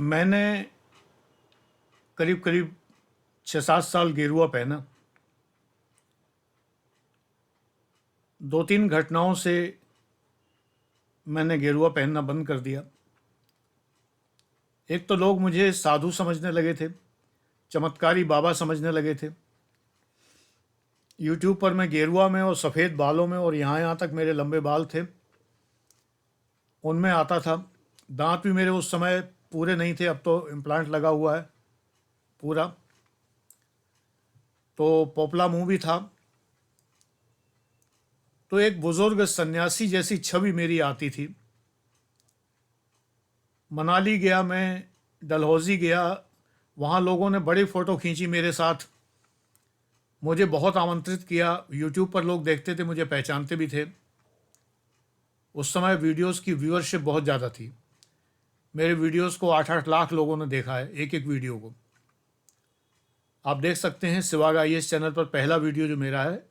मैंने करीब करीब 6-7 साल गेरुआ पहना। 2-3 घटनाओं से मैंने गेरुआ पहनना बंद कर दिया। एक तो लोग मुझे साधु समझने लगे थे, चमत्कारी बाबा समझने लगे थे। यूट्यूब पर मैं गेरुआ में और सफ़ेद बालों में और यहाँ तक मेरे लंबे बाल थे, उनमें आता था। दांत भी मेरे उस समय पूरे नहीं थे, अब तो इम्प्लांट लगा हुआ है पूरा। तो पोपला मुंह भी था। तो एक बुजुर्ग सन्यासी जैसी छवि मेरी आती थी। मनाली गया मैं, डलहौजी गया, वहाँ लोगों ने बड़ी फ़ोटो खींची मेरे साथ, मुझे बहुत आमंत्रित किया। यूट्यूब पर लोग देखते थे, मुझे पहचानते भी थे। उस समय वीडियोस की व्यूअरशिप बहुत ज़्यादा थी। मेरे वीडियोस को 8-8 लाख लोगों ने देखा है, एक एक वीडियो को। आप देख सकते हैं सिवाग IAS चैनल पर पहला वीडियो जो मेरा है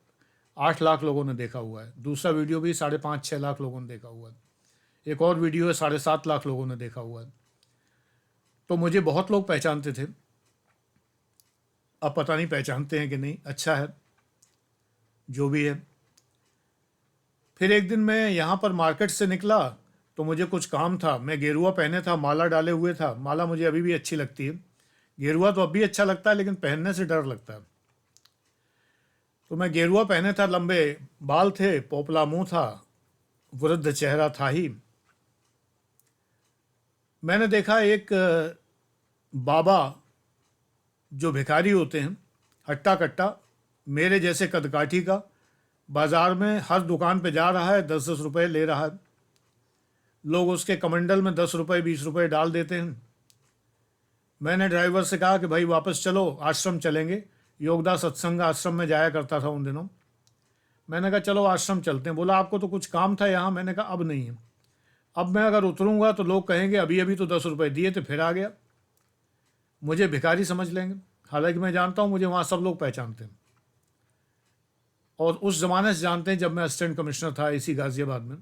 8 लाख लोगों ने देखा हुआ है। दूसरा वीडियो भी 5.5-6 लाख लोगों ने देखा हुआ है। एक और वीडियो है 7.5 लाख लोगों ने देखा हुआ है। तो मुझे बहुत लोग पहचानते थे। अब पता नहीं पहचानते हैं कि नहीं, अच्छा है जो भी है। फिर एक दिन मैं यहाँ पर मार्केट से निकला तो मुझे कुछ काम था। मैं गेरुआ पहने था, माला डाले हुए था। माला मुझे अभी भी अच्छी लगती है। गेरुआ तो अब भी अच्छा लगता है, लेकिन पहनने से डर लगता है। तो मैं गेरुआ पहने था, लंबे बाल थे, पोपला मुंह था, वृद्ध चेहरा था ही। मैंने देखा एक बाबा जो भिखारी होते हैं, हट्टा कट्टा, मेरे जैसे कदकाठी का, बाज़ार में हर दुकान पे जा रहा है, 10-10 रुपये ले रहा है। लोग उसके कमंडल में 10 रुपये 20 रुपये डाल देते हैं। मैंने ड्राइवर से कहा कि भाई वापस चलो, आश्रम चलेंगे। योगदास सत्संग आश्रम में जाया करता था उन दिनों। मैंने कहा चलो आश्रम चलते हैं। बोला आपको तो कुछ काम था यहाँ। मैंने कहा अब नहीं है, अब मैं अगर उतरूँगा तो लोग कहेंगे अभी अभी तो 10 रुपये दिए थे फिर आ गया, मुझे भिखारी समझ लेंगे। हालांकि मैं जानता हूँ मुझे वहाँ सब लोग पहचानते हैं, और उस ज़माने से जानते हैं जब मैं असिस्टेंट कमिश्नर था इसी गाज़ियाबाद में,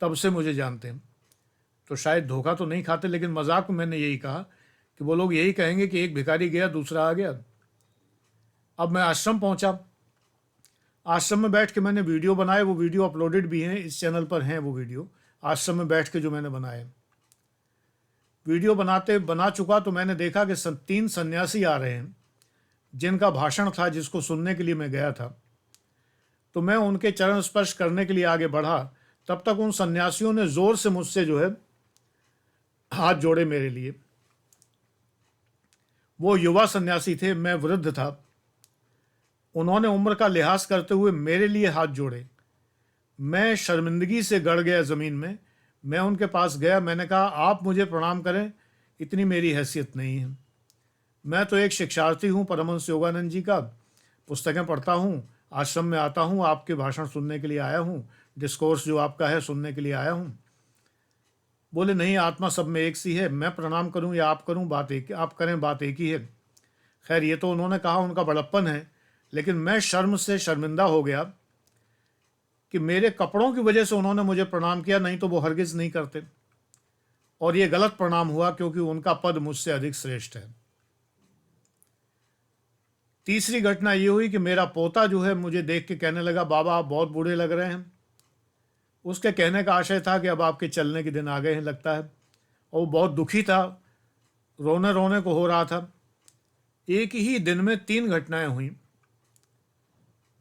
तब से मुझे जानते हैं। तो शायद धोखा तो नहीं खाते, लेकिन मजाक में मैंने यही कहा कि वो लोग यही कहेंगे कि एक भिखारी गया दूसरा आ गया। अब मैं आश्रम पहुंचा। आश्रम में बैठ के मैंने वीडियो बनाए, वो वीडियो अपलोडेड भी हैं, इस चैनल पर हैं वो वीडियो। आश्रम में बैठ के जो मैंने बनाए वीडियो बना चुका, तो मैंने देखा कि 3 सन्यासी आ रहे हैं जिनका भाषण था, जिसको सुनने के लिए मैं गया था। तो मैं उनके चरण स्पर्श करने के लिए आगे बढ़ा, तब तक उन सन्यासियों ने ज़ोर से मुझसे जो है हाथ जोड़े मेरे लिए। वो युवा सन्यासी थे, मैं वृद्ध था। उन्होंने उम्र का लिहाज करते हुए मेरे लिए हाथ जोड़े। मैं शर्मिंदगी से गड़ गया ज़मीन में। मैं उनके पास गया, मैंने कहा आप मुझे प्रणाम करें, इतनी मेरी हैसियत नहीं है। मैं तो एक शिक्षार्थी हूँ परमहंस योगानंद जी का, पुस्तकें पढ़ता हूँ, आश्रम में आता हूँ, आपके भाषण सुनने के लिए आया हूँ, डिस्कोर्स जो आपका है सुनने के लिए आया हूँ। बोले नहीं, आत्मा सब में एक सी है, मैं प्रणाम करूं या आप करूं, बात एक, आप करें, बात एक ही है। खैर ये तो उन्होंने कहा उनका बड़प्पन है, लेकिन मैं शर्म से शर्मिंदा हो गया कि मेरे कपड़ों की वजह से उन्होंने मुझे प्रणाम किया, नहीं तो वो हरगिज़ नहीं करते। और ये गलत प्रणाम हुआ क्योंकि उनका पद मुझसे अधिक श्रेष्ठ है। तीसरी घटना ये हुई कि मेरा पोता जो है मुझे देख के कहने लगा बाबा आप बहुत बूढ़े लग रहे हैं। उसके कहने का आशय था कि अब आपके चलने के दिन आ गए हैं लगता है, और वो बहुत दुखी था, रोने रोने को हो रहा था। एक ही दिन में 3 घटनाएं हुई।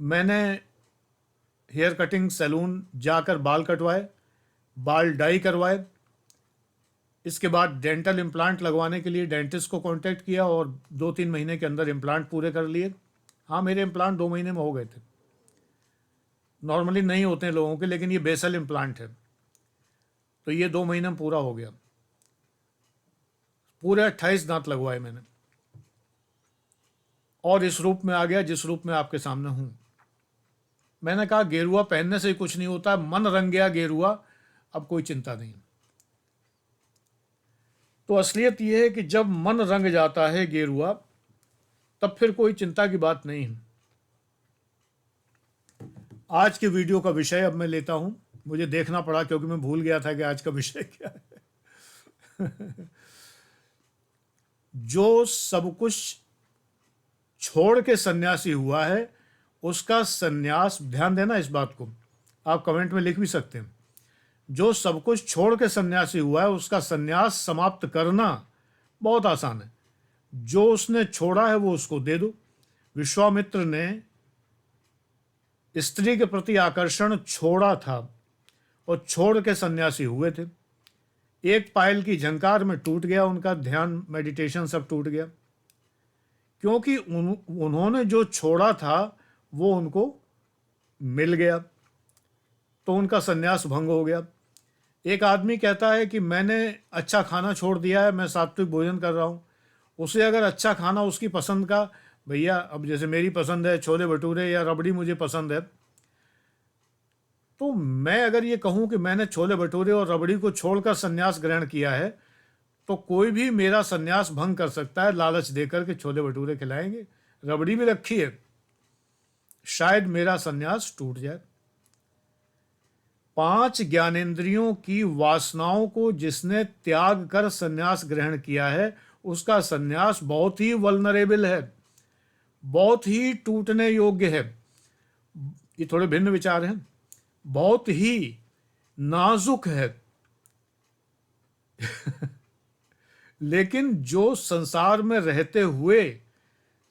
मैंने हेयर कटिंग सैलून जाकर बाल कटवाए, बाल डाई करवाए। इसके बाद डेंटल इम्प्लांट लगवाने के लिए डेंटिस्ट को कांटेक्ट किया और 2-3 महीने के अंदर इम्प्लांट पूरे कर लिए। हाँ, मेरे इम्प्लांट 2 महीने में हो गए थे। नॉर्मली नहीं होते हैं लोगों के, लेकिन ये बेसल इम्प्लांट है, तो ये 2 महीने में पूरा हो गया। पूरे 28 दांत लगवाए मैंने, और इस रूप में आ गया जिस रूप में आपके सामने हूँ। मैंने कहा गेरुआ पहनने से ही कुछ नहीं होता, मन रंग गया गेरुआ, अब कोई चिंता नहीं। तो असलियत यह है कि जब मन रंग जाता है गेरुआ, तब फिर कोई चिंता की बात नहीं है। आज के वीडियो का विषय अब मैं लेता हूँ, मुझे देखना पड़ा क्योंकि मैं भूल गया था कि आज का विषय क्या है। जो सब कुछ छोड़ के सन्यासी हुआ है उसका सन्यास, ध्यान देना इस बात को, आप कमेंट में लिख भी सकते हैं, जो सब कुछ छोड़ के सन्यासी हुआ है उसका सन्यास समाप्त करना बहुत आसान है। जो उसने छोड़ा है वो उसको दे दो। विश्वामित्र ने स्त्री के प्रति आकर्षण छोड़ा था और छोड़ के सन्यासी हुए थे। एक पायल की झंकार में टूट गया उनका ध्यान, मेडिटेशन सब टूट गया, क्योंकि उन्होंने जो छोड़ा था वो उनको मिल गया, तो उनका सन्यास भंग हो गया। एक आदमी कहता है कि मैंने अच्छा खाना छोड़ दिया है, मैं सात्विक भोजन कर रहा हूँ। उसे अगर अच्छा खाना उसकी पसंद का, भैया अब जैसे मेरी पसंद है छोले भटूरे या रबड़ी मुझे पसंद है, तो मैं अगर ये कहूँ कि मैंने छोले भटूरे और रबड़ी को छोड़कर सन्यास ग्रहण किया है, तो कोई भी मेरा सन्यास भंग कर सकता है लालच देकर के छोले भटूरे खिलाएंगे, रबड़ी भी रखी है, शायद मेरा सन्यास टूट जाए। 5 ज्ञानेंद्रियों की वासनाओं को जिसने त्याग कर सन्यास ग्रहण किया है उसका सन्यास बहुत ही वल्नरेबल है, बहुत ही टूटने योग्य है। ये थोड़े भिन्न विचार हैं, बहुत ही नाजुक है। लेकिन जो संसार में रहते हुए,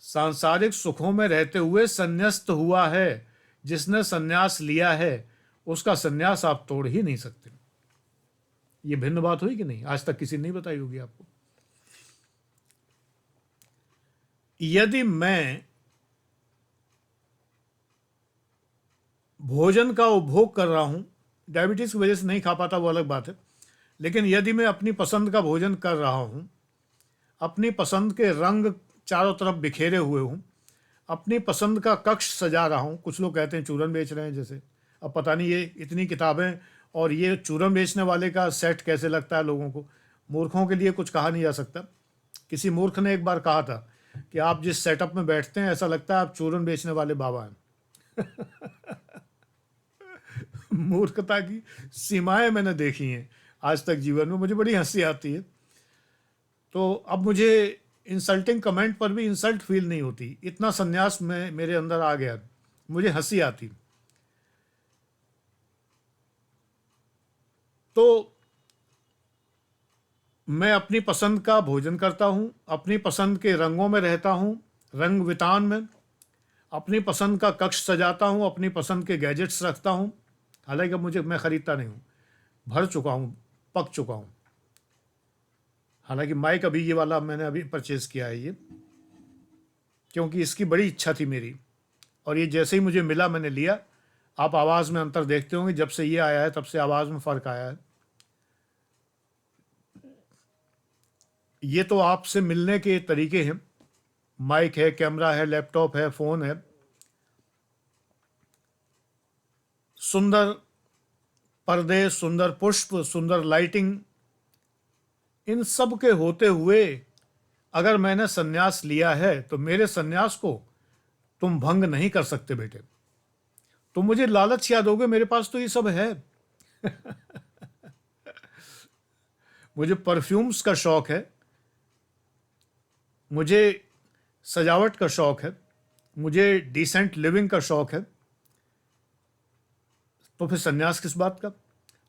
सांसारिक सुखों में रहते हुए संन्यास्त हुआ है, जिसने संन्यास लिया है, उसका संन्यास आप तोड़ ही नहीं सकते। ये भिन्न बात हुई कि नहीं? आज तक किसी ने नहीं बताई होगी आपको। यदि मैं भोजन का उपभोग कर रहा हूं, डायबिटीज की वजह से नहीं खा पाता वो अलग बात है, लेकिन यदि मैं अपनी पसंद का भोजन कर रहा हूं, अपनी पसंद के रंग चारों तरफ बिखेरे हुए हूं, अपनी पसंद का कक्ष सजा रहा हूं, कुछ लोग कहते हैं चूरन बेच रहे हैं जैसे, अब पता नहीं ये इतनी किताबें और ये चूरन बेचने वाले का सेट कैसे लगता है लोगों को। मूर्खों के लिए कुछ कहा नहीं जा सकता। किसी मूर्ख ने एक बार कहा था कि आप जिस सेटअप में बैठते हैं ऐसा लगता है आप चूरन बेचने वाले बाबा हैं। मूर्खता की सीमाएं मैंने देखी हैं आज तक जीवन में, मुझे बड़ी हंसी आती है। तो अब मुझे इंसल्टिंग कमेंट पर भी इंसल्ट फील नहीं होती, इतना संन्यास में मेरे अंदर आ गया, मुझे हंसी आती। तो मैं अपनी पसंद का भोजन करता हूँ, अपनी पसंद के रंगों में रहता हूँ, रंग वितान में, अपनी पसंद का कक्ष सजाता हूँ, अपनी पसंद के गैजेट्स रखता हूँ। हालांकि अब मैं ख़रीदता नहीं हूँ, भर चुका हूँ, पक चुका हूँ। हालांकि माइक अभी ये वाला मैंने अभी परचेज़ किया है ये, क्योंकि इसकी बड़ी इच्छा थी मेरी, और ये जैसे ही मुझे मिला मैंने लिया। आप आवाज़ में अंतर देखते होंगे, जब से ये आया है तब से आवाज़ में फ़र्क आया है। ये तो आपसे मिलने के तरीके हैं, माइक है, कैमरा है, लैपटॉप है, फ़ोन है, सुंदर पर्दे, सुंदर पुष्प, सुंदर लाइटिंग, इन सब के होते हुए अगर मैंने सन्यास लिया है तो मेरे सन्यास को तुम भंग नहीं कर सकते बेटे। तुम मुझे लालच याद दोगे, मेरे पास तो ये सब है। मुझे परफ्यूम्स का शौक है, मुझे सजावट का शौक है, मुझे डिसेंट लिविंग का शौक है, तो फिर सन्यास किस बात का?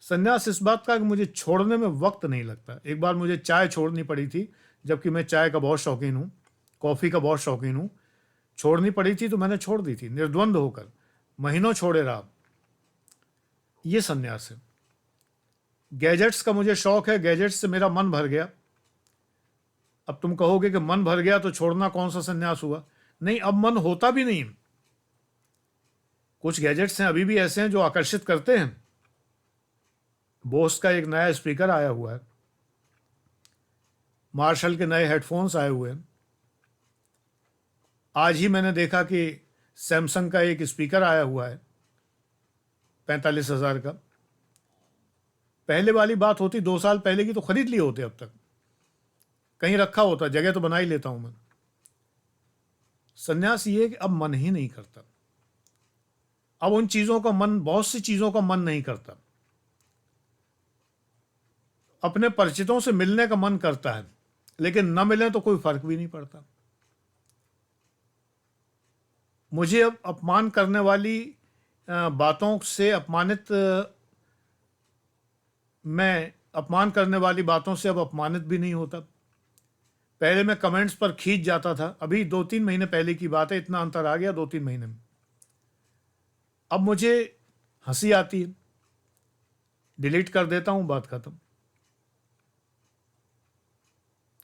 सन्यास इस बात का कि मुझे छोड़ने में वक्त नहीं लगता। एक बार मुझे चाय छोड़नी पड़ी थी, जबकि मैं चाय का बहुत शौकीन हूँ, कॉफ़ी का बहुत शौकीन हूँ। छोड़नी पड़ी थी तो मैंने छोड़ दी थी निर्द्वंद होकर, महीनों छोड़े रहा। ये सन्यास है। गैजेट्स का मुझे शौक है, गैजेट्स से मेरा मन भर गया। अब तुम कहोगे कि मन भर गया तो छोड़ना कौन सा सन्यास हुआ? नहीं, अब मन होता भी नहीं। कुछ गैजेट्स हैं अभी भी ऐसे हैं जो आकर्षित करते हैं। बोस का एक नया स्पीकर आया हुआ है, मार्शल के नए हेडफोन्स आए हुए हैं। आज ही मैंने देखा कि सैमसंग का एक स्पीकर आया हुआ है 45,000 का। पहले वाली बात होती 2 साल पहले की तो खरीद लिए होते, अब तक कहीं रखा होता, जगह तो बना ही लेता हूं मैं। सन्यास ये है कि अब मन ही नहीं करता, अब उन चीज़ों का मन, बहुत सी चीज़ों का मन नहीं करता। अपने परिचितों से मिलने का मन करता है, लेकिन न मिले तो कोई फर्क भी नहीं पड़ता। मुझे अब अपमान करने वाली बातों से मैं अपमान करने वाली बातों से अब अपमानित भी नहीं होता। पहले मैं कमेंट्स पर खींच जाता था, अभी 2-3 महीने पहले की बात है, इतना अंतर आ गया 2-3 महीने में। अब मुझे हंसी आती है, डिलीट कर देता हूं, बात खत्म।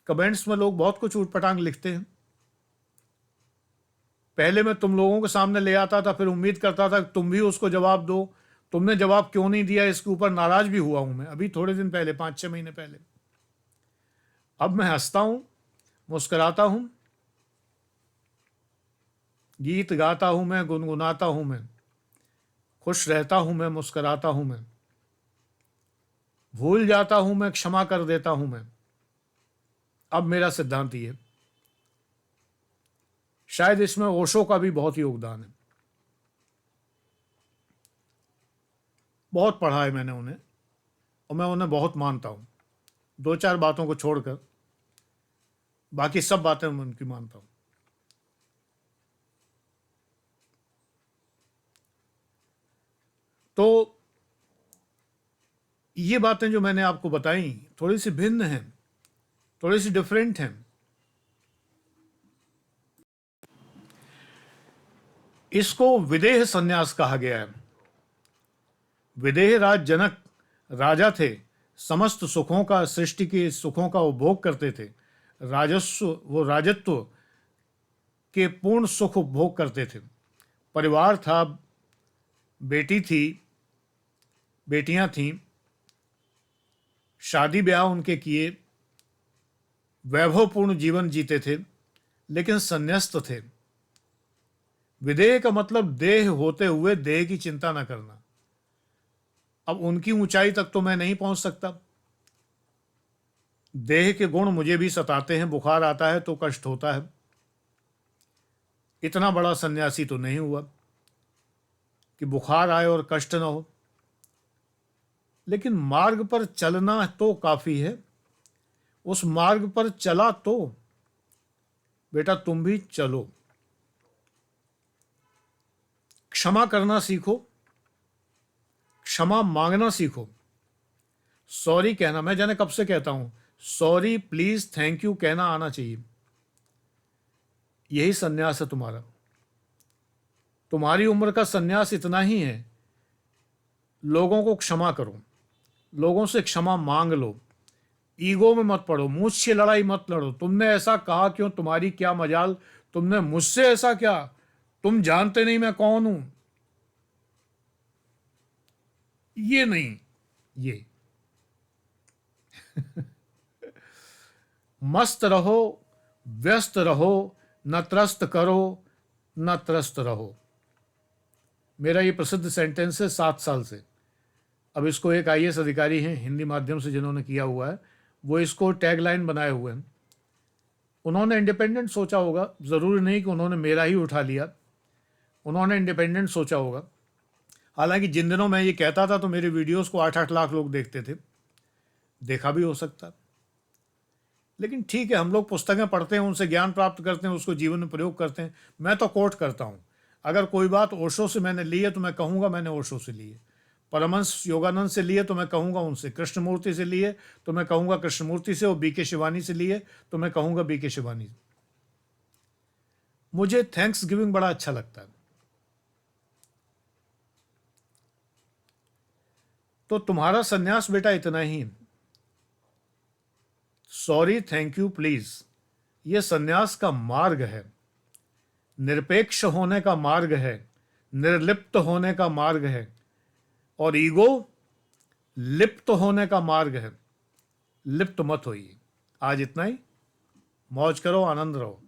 कमेंट्स में लोग बहुत कुछ ऊटपटांग लिखते हैं। पहले मैं तुम लोगों के सामने ले आता था, फिर उम्मीद करता था कि तुम भी उसको जवाब दो। तुमने जवाब क्यों नहीं दिया, इसके ऊपर नाराज भी हुआ हूं मैं, अभी थोड़े दिन पहले, 5-6 महीने पहले। अब मैं हंसता हूं, मुस्कुराता हूं, गीत गाता हूं मैं, गुनगुनाता हूं मैं, खुश रहता हूं मैं, मुस्कुराता हूं मैं, भूल जाता हूं मैं, क्षमा कर देता हूं मैं। अब मेरा सिद्धांत ये है, शायद इसमें ओशो का भी बहुत योगदान है। बहुत पढ़ा है मैंने उन्हें, और मैं उन्हें बहुत मानता हूं। 2-4 बातों को छोड़कर बाकी सब बातें मैं उनकी मानता हूं। तो ये बातें जो मैंने आपको बताई थोड़ी सी भिन्न हैं, थोड़ी सी डिफरेंट हैं। इसको विदेह संन्यास कहा गया है। विदेह राज जनक राजा थे, समस्त सुखों का, सृष्टि के सुखों का उपभोग करते थे। राजत्व के पूर्ण सुख उपभोग करते थे। परिवार था, बेटी थी, बेटियां थीं, शादी ब्याह उनके किए, वैभवपूर्ण जीवन जीते थे, लेकिन संन्यस्त थे। विदेह का मतलब देह होते हुए देह की चिंता न करना। अब उनकी ऊंचाई तक तो मैं नहीं पहुंच सकता। देह के गुण मुझे भी सताते हैं, बुखार आता है तो कष्ट होता है। इतना बड़ा सन्यासी तो नहीं हुआ कि बुखार आए और कष्ट न हो, लेकिन मार्ग पर चलना तो काफी है। उस मार्ग पर चला तो बेटा तुम भी चलो। क्षमा करना सीखो, क्षमा मांगना सीखो, सॉरी कहना, मैं जाने कब से कहता हूं, सॉरी, प्लीज, थैंक यू कहना आना चाहिए। यही सन्यास है तुम्हारा। तुम्हारी उम्र का सन्यास इतना ही है, लोगों को क्षमा करो, लोगों से क्षमा मांग लो, ईगो में मत पड़ो, मुझसे लड़ाई मत लड़ो। तुमने ऐसा कहा क्यों, तुम्हारी क्या मजाल, तुमने मुझसे ऐसा क्या, तुम जानते नहीं मैं कौन हूं। ये नहीं, ये मस्त रहो, व्यस्त रहो, न त्रस्त करो, न त्रस्त रहो। मेरा ये प्रसिद्ध सेंटेंस है 7 साल से। अब इसको एक आईएएस अधिकारी हैं हिंदी माध्यम से जिन्होंने किया हुआ है, वो इसको टैगलाइन बनाए हुए हैं। उन्होंने इंडिपेंडेंट सोचा होगा, ज़रूरी नहीं कि उन्होंने मेरा ही उठा लिया, उन्होंने इंडिपेंडेंट सोचा होगा। हालांकि जिन दिनों मैं ये कहता था तो मेरे वीडियोस को 8-8 लाख लोग देखते थे, देखा भी हो सकता। लेकिन ठीक है, हम लोग पुस्तकें पढ़ते हैं, उनसे ज्ञान प्राप्त करते हैं, उसको जीवन में प्रयोग करते हैं। मैं तो कोट करता हूँ, अगर कोई बात ओशो से मैंने ली है तो मैं कहूँगा मैंने ओशो से ली है, परमहंस योगानंद से लिए तो मैं कहूँगा उनसे, कृष्णमूर्ति से लिए तो मैं कहूँगा कृष्णमूर्ति से, और बीके शिवानी से लिए तो मैं कहूँगा बीके शिवानी से। मुझे थैंक्स गिविंग बड़ा अच्छा लगता है। तो तुम्हारा सन्यास बेटा इतना ही, सॉरी, थैंक यू, प्लीज, ये सन्यास का मार्ग है, निरपेक्ष होने का मार्ग है, निर्लिप्त होने का मार्ग है, और ईगो लिप्त होने का मार्ग है। लिप्त मत होइए। आज इतना ही, मौज करो, आनंद रहो।